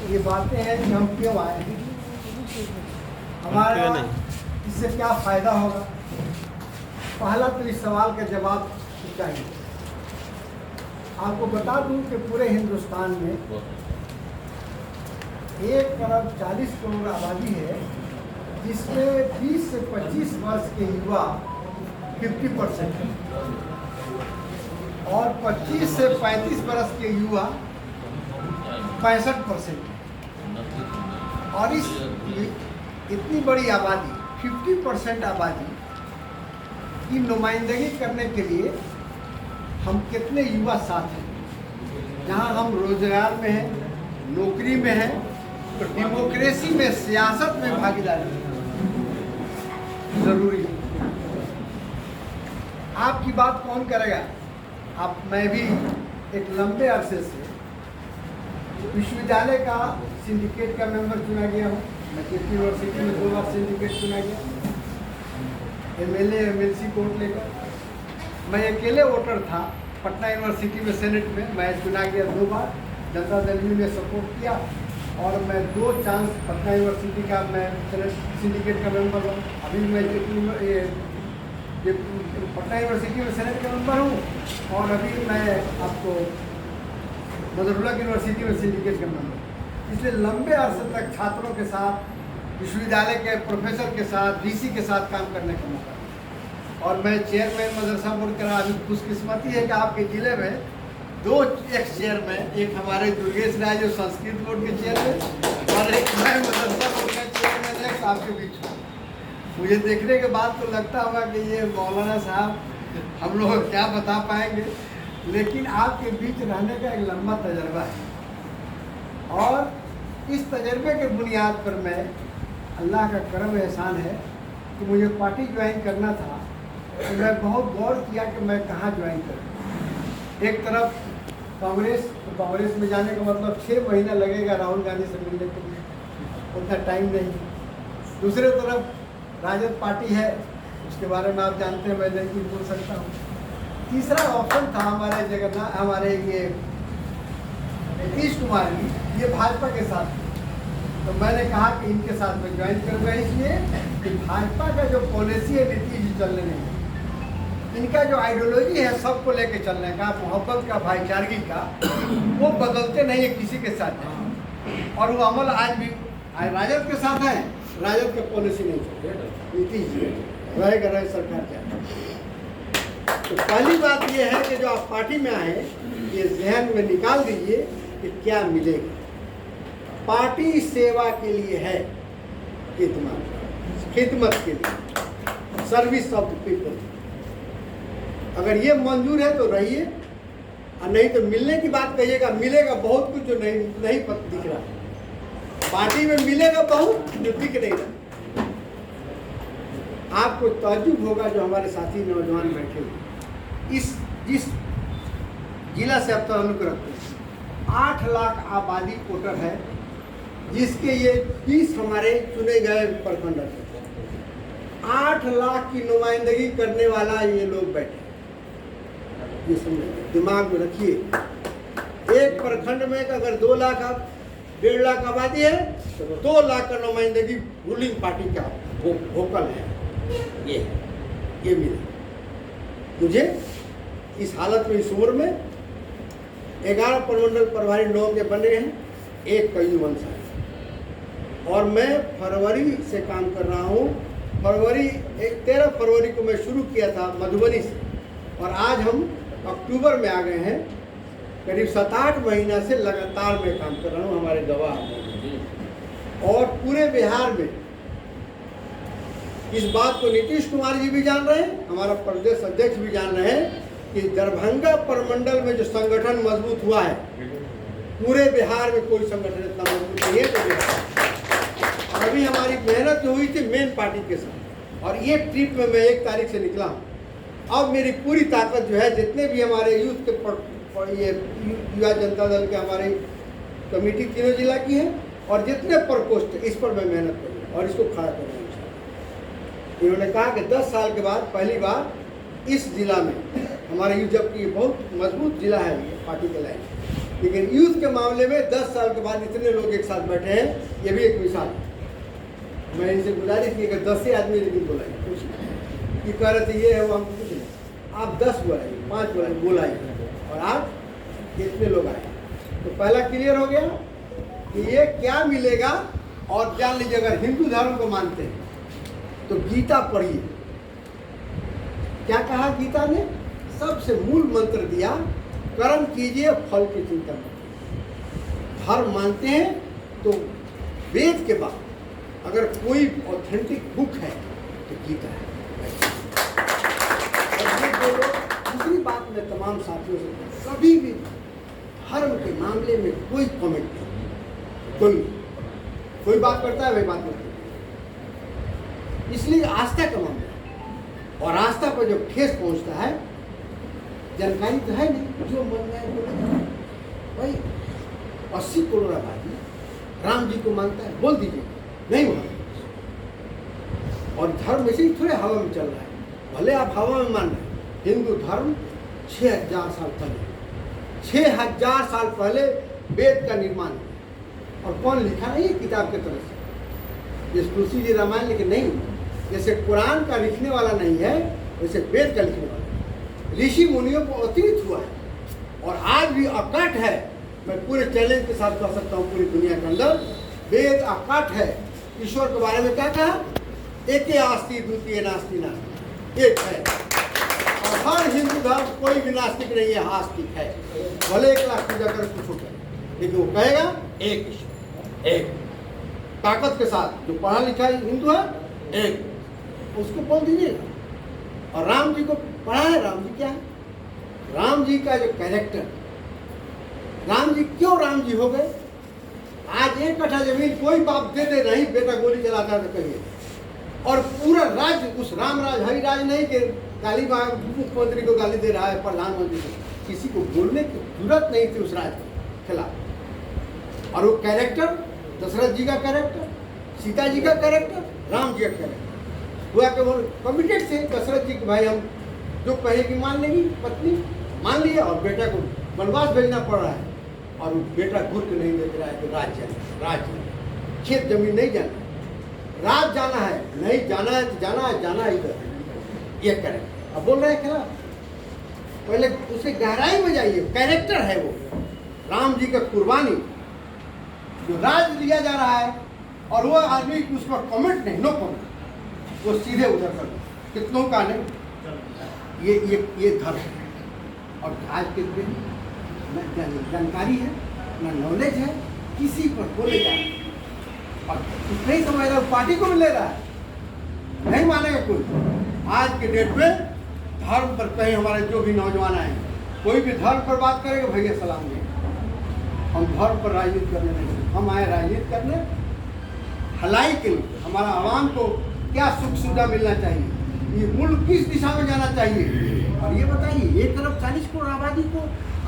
ये बातें हैं कि हम क्यों आए हैं, हमारा इससे क्या फ़ायदा होगा। पहला तो इस सवाल का जवाब चाहिए। आपको बता दूं कि पूरे हिंदुस्तान में 1 अरब 40 करोड़ आबादी है, जिसमें 20 से 25 वर्ष के युवा 50% है और 25 से 35 वर्ष के युवा 65% है। और इस इतनी बड़ी आबादी 50% आबादी की नुमाइंदगी करने के लिए हम कितने युवा साथ हैं। जहां हम रोजगार में हैं, नौकरी में हैं, तो डेमोक्रेसी में, सियासत में भागीदारी जरूरी है। आपकी बात कौन करेगा। आप मैं भी एक लंबे अरसे से विश्वविद्यालय का सिंडिकेट का मेंबर चुना गया हूँ। मैं केपी यूनिवर्सिटी में 2 बार सिंडिकेट चुना गया, MLA MLC वोट लेकर। मैं अकेले वोटर था पटना यूनिवर्सिटी में, सेनेट में मैं चुना गया 2 बार। जनता दल यू ने सपोर्ट किया और मैं 2 चांस पटना यूनिवर्सिटी का मैं सेनेट सिंडिकेट का मेंबर हूँ। अभी मैं पटना यूनिवर्सिटी में सेनेट का मेंबर हूँ और अभी मैं आपको मदरुल्लाह यूनिवर्सिटी में सिंडिकेट का मेंबर हूँ। इसलिए लंबे अरसे तक छात्रों के साथ, विश्वविद्यालय के प्रोफेसर के साथ, DC के साथ काम करने का मौका मिला। और मैं चेयरमैन मदरसा बोर्ड का अभी खुशकिस्मती है कि आपके ज़िले में 2 एक्स चेयरमैन, एक हमारे दुर्गेश राय जो संस्कृत बोर्ड के चेयरमैन और एक मैं मदरसा बोर्ड का चेयरमैन है आपके बीच। मुझे देखने के बाद तो लगता होगा कि ये मौलाना साहब हम लोग क्या बता पाएंगे, लेकिन आपके बीच रहने का एक लंबा तजर्बा है और इस तजर्बे के बुनियाद पर मैं, अल्लाह का करम एहसान है कि मुझे पार्टी ज्वाइन करना था, तो मैं बहुत गौर किया कि मैं कहाँ ज्वाइन करूँ। एक तरफ कांग्रेस, तो कांग्रेस में जाने का मतलब 6 महीना लगेगा राहुल गांधी से मिलने के लिए, उतना टाइम नहीं। दूसरे तरफ राजद पार्टी है, उसके बारे में आप जानते हैं, मैं नहीं कुछ बोल सकता हूँ। तीसरा ऑप्शन था हमारे जगन्नाथ, हमारे ये नीतीश कुमार जी, ये भाजपा के साथ थे। तो मैंने कहा कि इनके साथ मैं ज्वाइन करूँगा, इसलिए कि भाजपा का जो पॉलिसी है नीतीश जी चलने नहीं, इनका जो आइडियोलॉजी है सबको लेके चलने का, मोहब्बत का, भाईचारगी का, वो बदलते नहीं है किसी के साथ। और वो अमल आज भी राजद के साथ है, राजद का पॉलिसी नहीं चलते, नीतीश जी रहेगा, रहे सरकार क्या। तो पहली बात ये है कि जो आप पार्टी में आए, ये जहन में निकाल दीजिए कि क्या मिलेगा। पार्टी सेवा के लिए है, खिदमत के लिए, सर्विस ऑफ द पीपल। अगर ये मंजूर है तो रहिए, और नहीं तो मिलने की बात कहिएगा। मिलेगा बहुत कुछ जो नहीं दिख रहा। पार्टी में मिलेगा बहुत जो दिख नहीं रहा। आपको ताज्जुब होगा जो हमारे साथी नौजवान बैठे हुए, जिस जिला से अब ताल्लुक रखते हैं, 8 लाख आबादी वोटर है, जिसके ये 20 हमारे चुने गए प्रखंड है। 8 लाख की नुमाइंदगी करने वाला ये लोग बैठे, ये समझ दिमाग में रखिए। एक प्रखंड में अगर 2 लाख 1.5 लाख आबादी है तो 2 लाख का नुमाइंदगी रूलिंग पार्टी का वोकल है। ये मिले मुझे इस हालत में, इस उम्र में 11 प्रमंडल प्रभारी 9 के बने हैं, 1 कई वंश है। और मैं फरवरी से काम कर रहा हूँ। 13 फरवरी को मैं शुरू किया था मधुबनी से, और आज हम अक्टूबर में आ गए हैं। करीब 7-8 महीना से लगातार मैं काम कर रहा हूँ, हमारे गवाह। और पूरे बिहार में इस बात को नीतीश कुमार जी भी जान रहे हैं, हमारा प्रदेश अध्यक्ष भी जान रहे हैं कि दरभंगा प्रमंडल में जो संगठन मजबूत हुआ है, पूरे बिहार में कोई संगठन इतना मजबूत नहीं है। तो अभी हमारी मेहनत जो हुई थी मेन पार्टी के साथ, और ये ट्रिप में मैं 1 तारीख से निकला हूँ। अब मेरी पूरी ताकत जो है, जितने भी हमारे यूथ के ये युवा जनता दल के हमारी कमेटी तीनों जिला की है, और जितने प्रकोष्ठ, इस पर मैं मेहनत करूँगा और इसको खड़ा करूँगा। इन्होंने कहा कि 10 साल के बाद पहली बार इस जिला में हमारे यूथ, जबकि बहुत मजबूत जिला है ये पार्टी के लाइन, लेकिन यूथ के मामले में 10 साल के बाद इतने लोग एक साथ बैठे हैं, ये भी एक मिसाल है। मैं इनसे गुजारिश की कि 10 ही आदमी लेकिन बोलाइए, कुछ नहीं कह रहे थे ये है वो, हम कुछ नहीं, आप 10 बुलाइए, 5 बुलाइए और आज कितने लोग आए। तो पहला क्लियर हो गया कि ये क्या मिलेगा। और जान लीजिए अगर हिंदू धर्म को मानते हैं तो गीता पढ़िए। क्या कहा गीता ने? सबसे मूल मंत्र दिया, कर्म कीजिए फल की चिंता मत। धर्म मानते हैं तो वेद के बाद अगर कोई ऑथेंटिक बुक है तो गीता है। दूसरी बात मैं तमाम साथियों से, कभी भी धर्म के मामले में कोई कमेंट नहीं, कोई बात करता है वही बात करता है। इसलिए आस्था का मामला, और आस्था पर जब ठेस पहुंचता है, जानकारी तो है नहीं, जो मन में बोले भाई 80 करोड़ आबादी राम जी को मानता है, बोल दीजिए नहीं हुआ। और धर्म ऐसे ही थोड़े हवा में चल रहा है, भले आप हवा में मान रहे हैं। हिंदू धर्म 6000 साल पहले, 6000 साल पहले वेद का निर्माण हुआ। और कौन लिखा नहीं है किताब के तरफ से, जैसे तुलसी जी रामायण लिखे नहीं, जैसे कुरान का लिखने वाला नहीं है वैसे वेद का लिखने वाला ऋषि मुनियों को अतिरिक्त हुआ है और आज भी अकट है। मैं पूरे चैलेंज के साथ कह सकता हूँ, पूरी दुनिया के अंदर वेद अकट है। ईश्वर के बारे में क्या कहा? एके आस्ति द्वितीय नास्ति नास्ति, एक है। और हर हिंदू धर्म कोई भी नास्तिक नहीं है, आस्तिक है। भले 1 लाख पूजा कर कुछ हो, लेकिन वो कहेगा एक ईश्वर, एक ताकत के साथ। जो पढ़ा लिखा हिंदू है एक, उसको बोल दीजिएगा। और राम जी को पढ़ा है, राम जी क्या है? राम जी का जो कैरेक्टर, राम जी क्यों राम जी हो गए? आज 1 कट्ठा जमीन कोई बाप दे दे नहीं, बेटा गोली चलाता है तो कहिए। और पूरा राज्य उस राम राज हरिराज नहीं कि गाली मुख्यमंत्री को गाली दे रहा है, प्रधानमंत्री को, किसी को बोलने की जरूरत नहीं थी उस राज्य के खिलाफ। और वो कैरेक्टर, दशरथ जी का कैरेक्टर, सीता जी का कैरेक्टर, राम जी का कैरेक्टर हुआ कि वो कमिटेड थे दशरथ जी के, भाई हम जो कहेगी मान लेगी, पत्नी मान लिया। और बेटा को वनवास भेजना पड़ रहा है और वो बेटा घुर के नहीं देख रहा है कि राज्य खेत जमीन नहीं जाना, राज जाना है, नहीं जाना है तो जाना है इधर, ये करें। अब बोल रहे हैं खिलाफ, पहले उसे गहराई में जाइए। कैरेक्टर है वो राम जी का कुर्बानी, जो राज लिया जा रहा है और वो आदमी उसका कमेंट नहीं, नो कमेंट, वो सीधे उधर कर, कितनों का नहीं। ये धर्म है। और आज के दिन न जानकारी है न नॉलेज है, किसी पर बोलेगा और नहीं समझ रहा, पार्टी को भी ले रहा है, नहीं मानेगा कोई। आज के डेट में धर्म पर कहीं हमारे जो भी नौजवान आए, कोई भी धर्म पर बात करेगा, भैया सलाम दें। हम धर्म पर राजनीति करने नहीं, हम आए राजनीति करने भलाई के लिए। हमारा आवाम को क्या सुख सुविधा मिलना चाहिए, ये मुल्क किस दिशा में जाना चाहिए। और ये बताइए 1 अरब 40 करोड़ आबादी को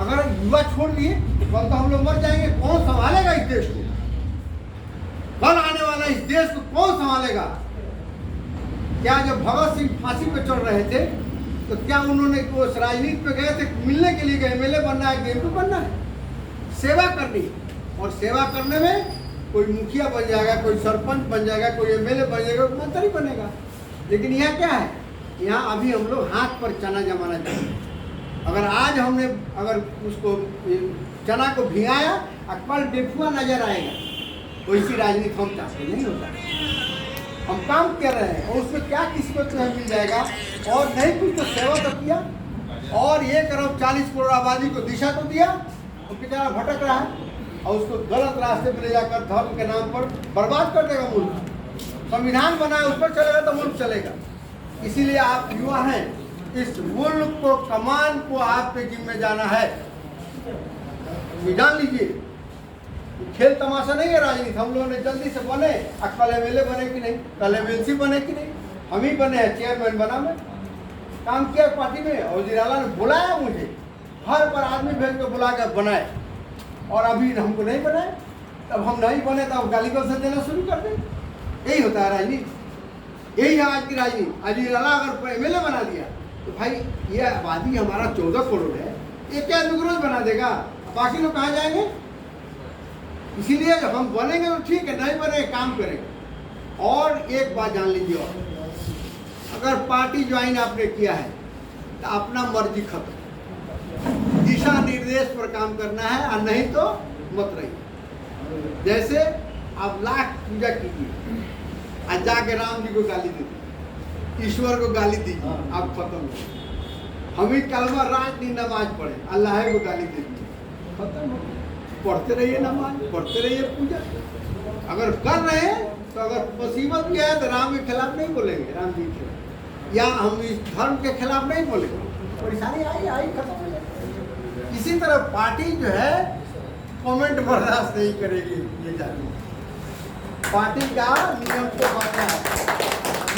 अगर युवा छोड़ दिए कल तो हम लोग मर जाएंगे, कौन संभालेगा इस देश को? कल आने वाला इस देश को कौन संभालेगा? क्या जब भगत सिंह फांसी पे चढ़ रहे थे तो क्या उन्होंने उस राजनीति पे गए थे मिलने के लिए? एमएलए बनना है, एमपी बनना है, सेवा करनी। और सेवा करने में कोई मुखिया बन जाएगा, कोई सरपंच बन जाएगा, कोई एमएलए बन जाएगा, कोई मंत्री बनेगा। लेकिन यहाँ क्या है? यहाँ अभी हम लोग हाथ पर चना जमाना चाहिए। अगर आज हमने अगर उसको चना को भिगाया, कल डेफुआ नजर आएगा, वैसी राजनीति हम चाहते नहीं होता। हम काम कर रहे हैं और उसमें क्या किस्मत में मिल जाएगा। और नहीं कुछ तो सेवा तो किया और 1 अरब 40 करोड़ आबादी को दिशा तो दिया, वो बेचारा भटक रहा है और उसको गलत रास्ते पर ले जाकर धर्म के नाम पर बर्बाद कर देगा मुल्क। संविधान बना है, उस पर चलेगा तो मुल्क चलेगा। इसीलिए आप युवा हैं, इस मुल्क को, कमान को आप पे जिम्मे जाना है, ये जान लीजिए। खेल तमाशा नहीं है राजनीति। हम लोगों ने जल्दी से बने, कल एमएलए बने कि नहीं, कल एमएलसी बने कि नहीं, हम ही बने हैं। चेयरमैन बना, मैं काम किया पार्टी में और वज़ीर-ए-आला ने बुलाया मुझे, हर पर आदमी भेज कर बुला कर बनाए। और अभी हमको नहीं बनाए, तब हम नहीं बने तब गाली गलौज देना शुरू कर दें। यही होता है राजनीति, यही है आज की राजनीति। वज़ीर-ए-आला अगर एमएलए बना दिया तो भाई ये आबादी हमारा 14 करोड़ है, ये क्या आदमी को रोज बना देगा? बाकी लोग कहाँ जाएंगे? इसीलिए हम बनेंगे तो ठीक है, नहीं बने काम करेंगे। और एक बात जान लीजिए, और अगर पार्टी ज्वाइन आपने किया है तो अपना मर्जी खत्म, दिशा निर्देश पर काम करना है, और नहीं तो मत रहिए। जैसे आप लाख पूजा कीजिए और जाके राम जी को गाली दीजिए, ईश्वर को गाली दीजिए, आप खत्म हो। हम ही कलमा रात दिन नमाज पढ़े, अल्लाह को गाली दे दीजिए, खत्म हो। पढ़ते रहिए नमाज, पढ़ते रहिए पूजा। अगर कर रहे हैं तो अगर मुसीबत भी है तो राम के खिलाफ नहीं बोलेंगे, राम जी के, या हम इस धर्म के खिलाफ नहीं बोलेंगे। परेशानी आई खत्म हो जाएगी। इसी तरह पार्टी जो है कमेंट बर्दाश्त नहीं करेगी। ये जानिए, पार्टी का नियम को मानना है,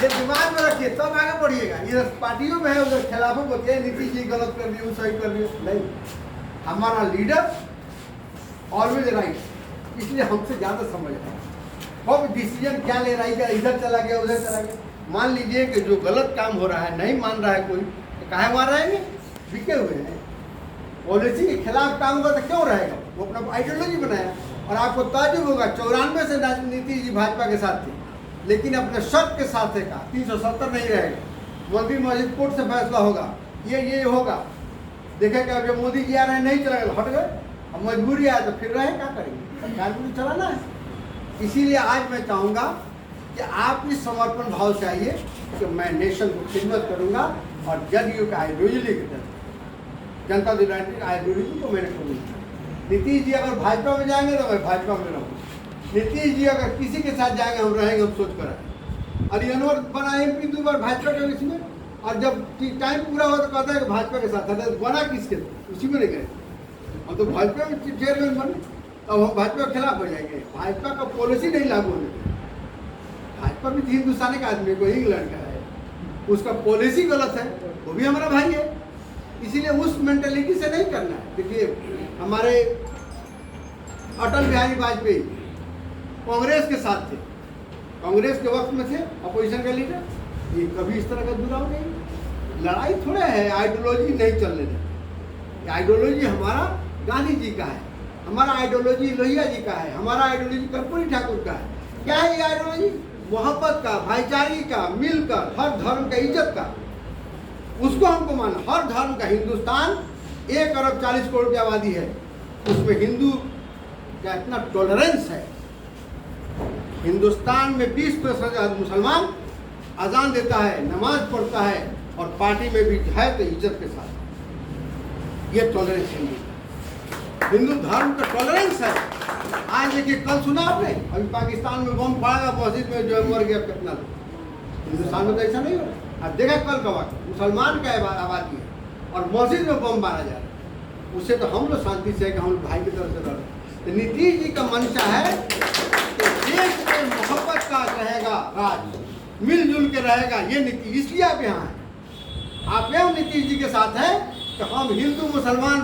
ये दिमाग में रखिए, तब आगे बढ़िएगा। ये पार्टियों में है, उधर खिलाफों को नीतीश जी गलत कर रही हूँ, सही कर रही हूँ, नहीं। हमारा लीडर ऑलवेज राइट, इसलिए हमसे ज़्यादा समझ रहा है। अब डिसीजन क्या ले रहा है, इधर चला गया उधर चला गया। मान लीजिए कि जो गलत काम हो रहा है, नहीं मान रहा है कोई, तो काहे वहाँ रहेंगे? बिके हुए हैं। पॉलिसी के खिलाफ काम होगा तो क्यों रहेगा? वो अपना आइडियोलॉजी बनाया। और आपको ताजुब होगा, 94 से नीतीश जी भाजपा के साथ थे, लेकिन अपने शर्त के साथ है का 370 नहीं रहेगा। मंदिर मस्जिद कोर्ट से फैसला होगा, ये होगा। देखेगा जब मोदी जी आ रहे हैं नहीं चलेगा, हट गए। अब मजबूरी आए तो फिर रहे, क्या करेंगे? सरकार को चलाना है। इसीलिए आज मैं चाहूँगा कि आप इस समर्पण भाव से आइए कि मैं नेशन को खिदमत करूँगा और जदयू का ideology Janata Dal United ideology को मैंने करूँगा। नीतीश जी अगर भाजपा में जाएंगे तो मैं भाजपा में रहूँगा। नीतीश जी अगर किसी के साथ जाएंगे, हम रहेंगे, हम सोच कर। और अनवर बना MP 2 बार भाजपा के इसमें, और जब टाइम पूरा हो तो कहता है कि भाजपा के साथ है, बना किसके? उसी में नहीं गए। हम तो भाजपा में चेयरमैन बने, अब हम भाजपा के खिलाफ हो जाएंगे। भाजपा का पॉलिसी नहीं लागू होने देंगे। भाजपा भी हिंदुस्तान का आदमी, कोई इंग्लैंड का है, उसका पॉलिसी गलत है, वो भी हमारा भाई है। इसीलिए उस मेंटेलिटी से नहीं करना है। देखिए, हमारे अटल बिहारी वाजपेयी कांग्रेस के साथ थे, कांग्रेस के वक्त में थे अपोजिशन का लीडर। ये कभी इस तरह का जुड़ाव नहीं, लड़ाई थोड़ा है, आइडियोलॉजी नहीं चलने देते। आइडियोलॉजी हमारा गांधी जी का है, हमारा आइडियोलॉजी लोहिया जी का है, हमारा आइडियोलॉजी कर्पूरी ठाकुर का है। क्या है ये आइडियोलॉजी? मोहब्बत का, भाईचारे का, मिलकर, हर धर्म का इज्जत का, उसको हमको मानना। हर धर्म का, हिंदुस्तान 1 अरब 40 करोड़ की आबादी है, उसमें हिंदू का इतना टॉलरेंस है। हिंदुस्तान में 20% मुसलमान अजान देता है, नमाज पढ़ता है, और पार्टी में भी है तो इज्जत के साथ। ये टॉलरेंस हिंदू धर्म का टॉलरेंस है। आज देखिए, कल सुना आपने, अभी पाकिस्तान में बम पड़ा मस्जिद में, जो मर गया कितना लोग। हिंदुस्तान में तो ऐसा नहीं हो रहा। अब देखा कल का वाक़या, मुसलमान का आबादी है और मस्जिद में बम मारा जा रहा है। उससे तो हम लोग शांति से, हम भाई की तरफ से रह रहे। तो नीतीश जी का मंशा है कि देश में मोहब्बत का रहेगा राज, मिलजुल के रहेगा। ये नीतीश, इसलिए आप यहाँ हैं। आप एवं नीतीश जी के साथ हैं कि हम हिंदू मुसलमान